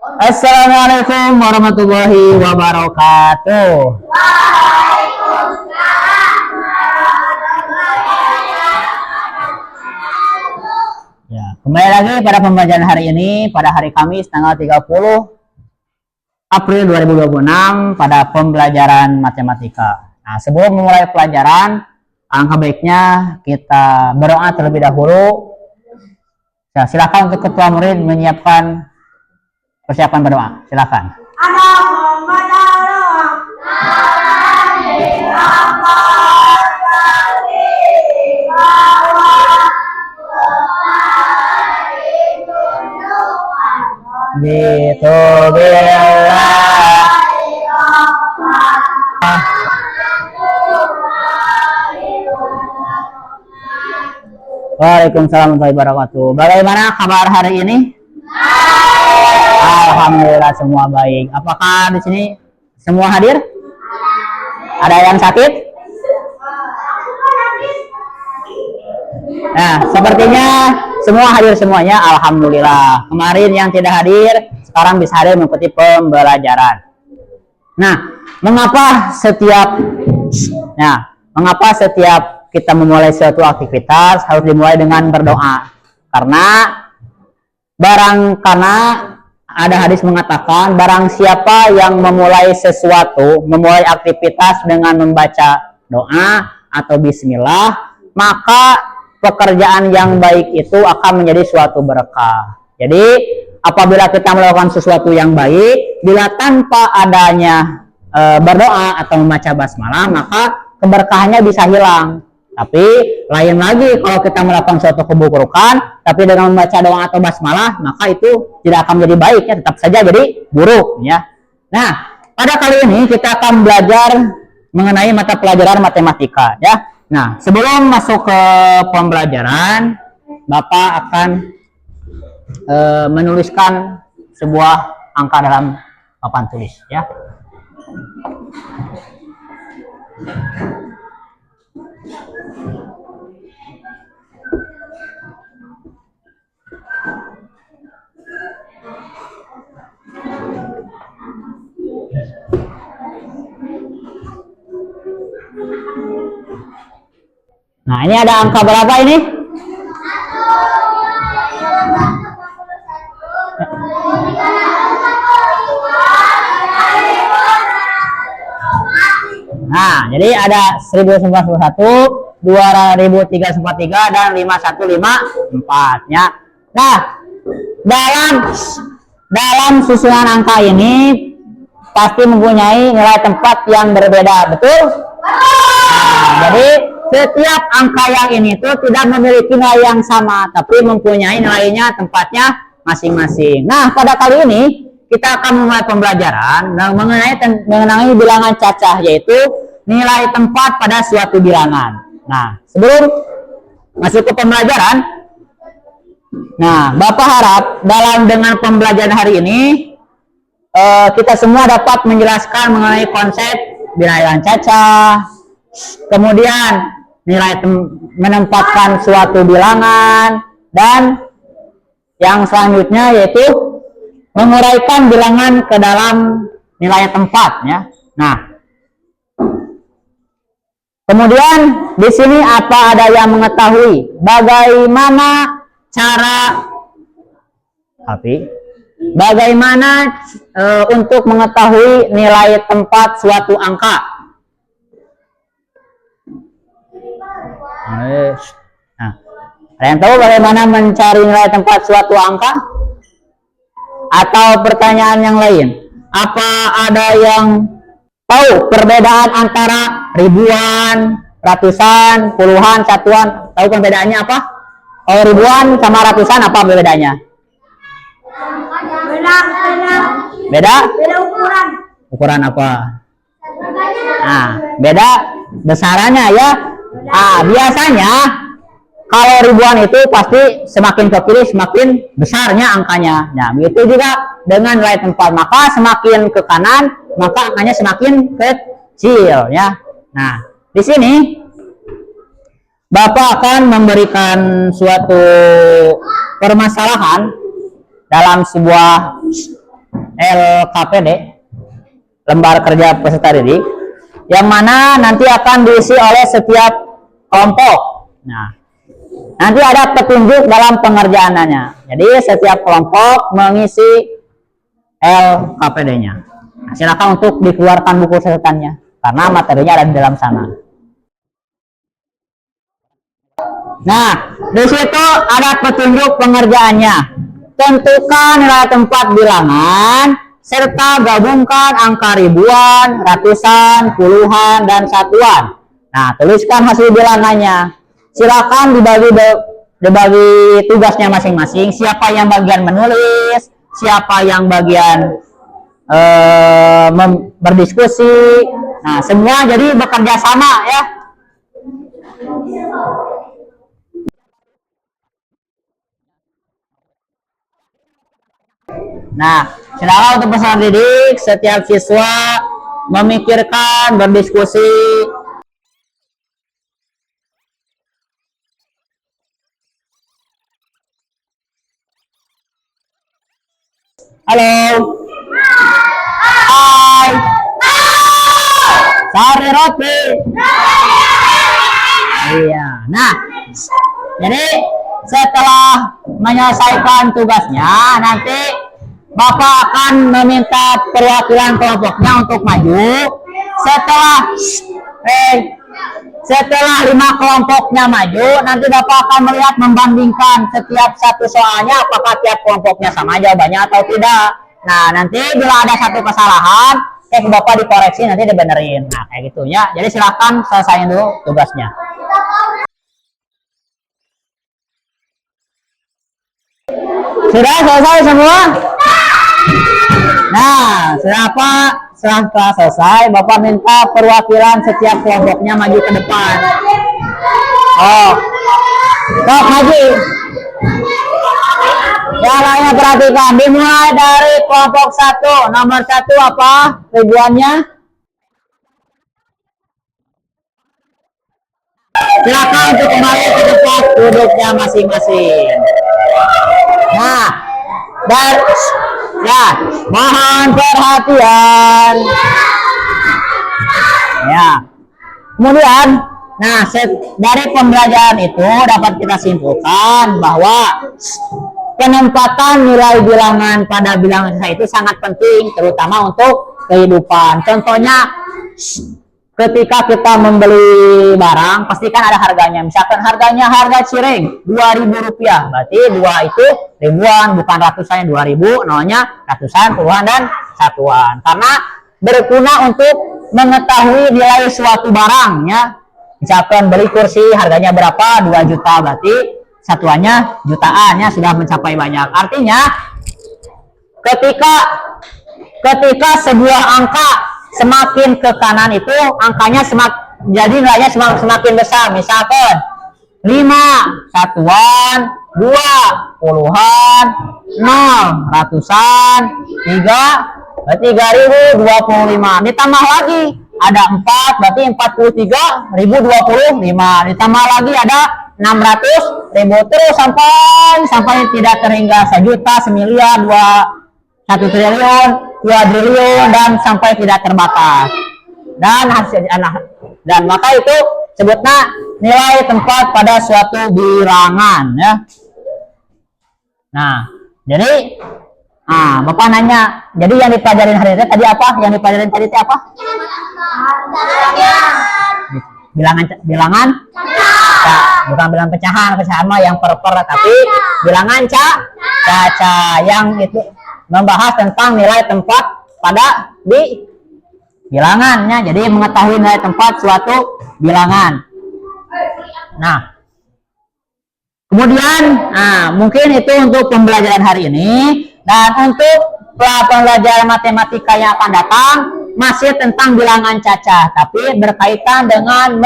Assalamualaikum warahmatullahi wabarakatuh. Ya, kembali lagi pada pembelajaran hari ini pada hari Kamis tanggal 30 April 2026 pada pembelajaran matematika. Nah, sebelum memulai pelajaran, alangkah baiknya kita berdoa terlebih dahulu. Nah, silakan untuk ketua murid menyiapkan persiapan berdoa. Silakan. Waalaikumsalam warahmatullahi wabarakatuh. Bagaimana kabar hari ini? Alhamdulillah semua baik. Apakah di sini semua hadir? Ada yang sakit? Nah, sepertinya semua hadir semuanya. Alhamdulillah. Kemarin yang tidak hadir, sekarang bisa hadir mengikuti pembelajaran. Nah, mengapa setiap kita memulai suatu aktivitas harus dimulai dengan berdoa? Karena ada hadis mengatakan barang siapa yang memulai aktivitas dengan membaca doa atau bismillah, maka pekerjaan yang baik itu akan menjadi suatu berkah. Jadi apabila kita melakukan sesuatu yang baik, bila tanpa adanya berdoa atau membaca basmalah, maka keberkahannya bisa hilang. Tapi lain lagi kalau kita melakukan suatu keburukan tapi dengan membaca doa atau basmalah, maka itu tidak akan menjadi baik, ya, tetap saja jadi buruk, ya. Nah, pada kali ini kita akan belajar mengenai mata pelajaran matematika, ya. Nah, sebelum masuk ke pembelajaran, Bapak akan menuliskan sebuah angka dalam papan tulis, ya. Nah, ini ada angka berapa ini? Nah, jadi ada 1941, 2343 dan 5154, ya. Nah, dalam susunan angka ini pasti mempunyai nilai tempat yang berbeda, betul? Nah, jadi setiap angka yang ini tuh tidak memiliki nilai yang sama, tapi mempunyai nilainya tempatnya masing-masing. Nah, pada kali ini kita akan memulai pembelajaran mengenai bilangan cacah, yaitu nilai tempat pada suatu bilangan. Nah, sebelum masuk ke pembelajaran, Bapak harap dengan pembelajaran hari ini kita semua dapat menjelaskan mengenai konsep bilangan cacah, kemudian menempatkan suatu bilangan, dan yang selanjutnya yaitu menguraikan bilangan ke dalam nilai tempat, ya. Nah, kemudian di sini apa ada yang mengetahui bagaimana untuk mengetahui nilai tempat suatu angka? Nah, ada yang tahu bagaimana mencari nilai tempat suatu angka? Atau pertanyaan yang lain, apa ada yang tahu perbedaan antara ribuan, ratusan, puluhan, satuan? Tahu perbedaannya apa? Kalau ribuan sama ratusan apa perbedaannya? Beda ukuran. Ukuran apa? Nah, beda besarannya, ya. Biasanya kalau ribuan itu pasti semakin ke kiri semakin besarnya angkanya. Nah, begitu juga dengan nilai tempat, maka semakin ke kanan maka angkanya semakin kecil, ya. Nah, di sini Bapak akan memberikan suatu permasalahan dalam sebuah LKPD, lembar kerja peserta didik, yang mana nanti akan diisi oleh setiap kelompok. Nah, nanti ada petunjuk dalam pengerjaannya. Jadi setiap kelompok mengisi LKPD-nya. Nah, silakan untuk dikeluarkan buku catatannya karena materinya ada di dalam sana. Nah, di situ ada petunjuk pengerjaannya. Tentukan nilai tempat bilangan serta gabungkan angka ribuan, ratusan, puluhan, dan satuan. Nah, tuliskan hasil bilangannya. Silakan dibagi tugasnya masing-masing. Siapa yang bagian menulis, siapa yang bagian berdiskusi. Nah, semua jadi bekerja sama ya. Nah, silakan untuk peserta didik, setiap siswa memikirkan, berdiskusi. Halo. Hai. Sari roti. Iya. Nah, jadi setelah menyelesaikan tugasnya, nanti Bapak akan meminta perwakilan kelompoknya untuk maju. Setelah 5 kelompoknya maju, nanti Bapak akan melihat membandingkan setiap satu soalnya apakah tiap kelompoknya sama jawabannya atau tidak. Nah, nanti bila ada satu kesalahan, Bapak dikoreksi, nanti dibenerin. Nah, kayak gitu ya. Jadi silakan selesaiin dulu tugasnya. Sudah selesai semua? Nah, setelah selesai, Bapak minta perwakilan setiap kelompoknya maju ke depan. Oh, sok maju. Yang lainnya perhatikan, dimulai dari kelompok 1. Nomor 1 apa tujuannya? Silakan untuk kembali ke tempat duduknya masing-masing. Nah, dan ya, mohon perhatian. Ya. Kemudian, nah, dari pembelajaran itu dapat kita simpulkan bahwa penempatan nilai bilangan pada bilangan itu sangat penting, terutama untuk kehidupan. Contohnya, ketika kita membeli barang, pastikan ada harganya. Misalkan harga cireng Rp2.000, berarti 2 itu ribuan, bukan ratusannya 2.000, nolnya ratusan, puluhan, dan satuan. Karena berguna untuk mengetahui nilai suatu barang ya. Misalkan beli kursi harganya berapa, 2 juta, berarti satuannya jutaan ya, sudah mencapai banyak. Artinya ketika sebuah angka semakin ke kanan itu angkanya jadi nilainya semakin besar. Misalkan 5 satuan, 2 puluhan, 0 ratusan, 3 berarti 3.025. Ditambah lagi ada 4 berarti 43.025. Ditambah lagi ada 600.000 terus sampai tidak terhingga 1 juta, 1 miliar, 1 triliun, 2 triliun, dan sampai tidak terbatas. Dan maka itu sebutnya nilai tempat pada suatu bilangan ya. Nah, jadi Bapak nanya, jadi yang dipelajarin hari ini tadi apa? Yang dipelajarin tadi itu apa? Bilangan ya, bukan bilangan pecahan mah yang per tapi bilangan caca yang itu membahas tentang nilai tempat pada di bilangannya. Jadi mengetahui nilai tempat suatu bilangan. Nah, kemudian mungkin itu untuk pembelajaran hari ini. Dan untuk pembelajaran matematika yang akan datang masih tentang bilangan caca, tapi berkaitan dengan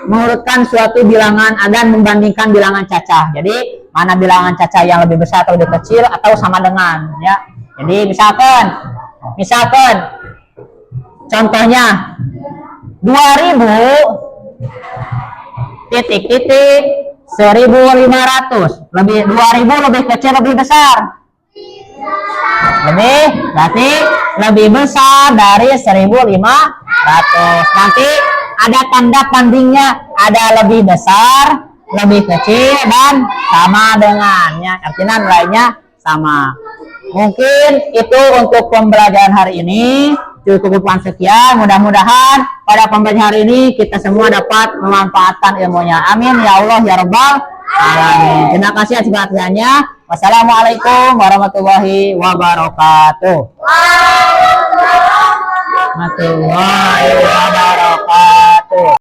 mengurutkan suatu bilangan dan membandingkan bilangan caca. Jadi mana bilangan caca yang lebih besar atau lebih kecil atau sama dengan ya. Jadi misalkan contohnya 2000 titik 1.500, 2.000 lebih kecil lebih besar? berarti lebih besar dari 1.500. Nanti ada tanda bandingnya, ada lebih besar, lebih kecil, dan sama dengannya, artinya nilainya sama. Mungkin itu untuk pembelajaran hari ini. Cukupkan sekian, mudah-mudahan pada pembelajaran hari ini kita semua dapat memanfaatkan ilmunya. Amin ya Allah ya Rabbal alamin. Terima kasih atas perhatiannya. Wassalamualaikum warahmatullahi wabarakatuh. Warahmatullahi wabarakatuh.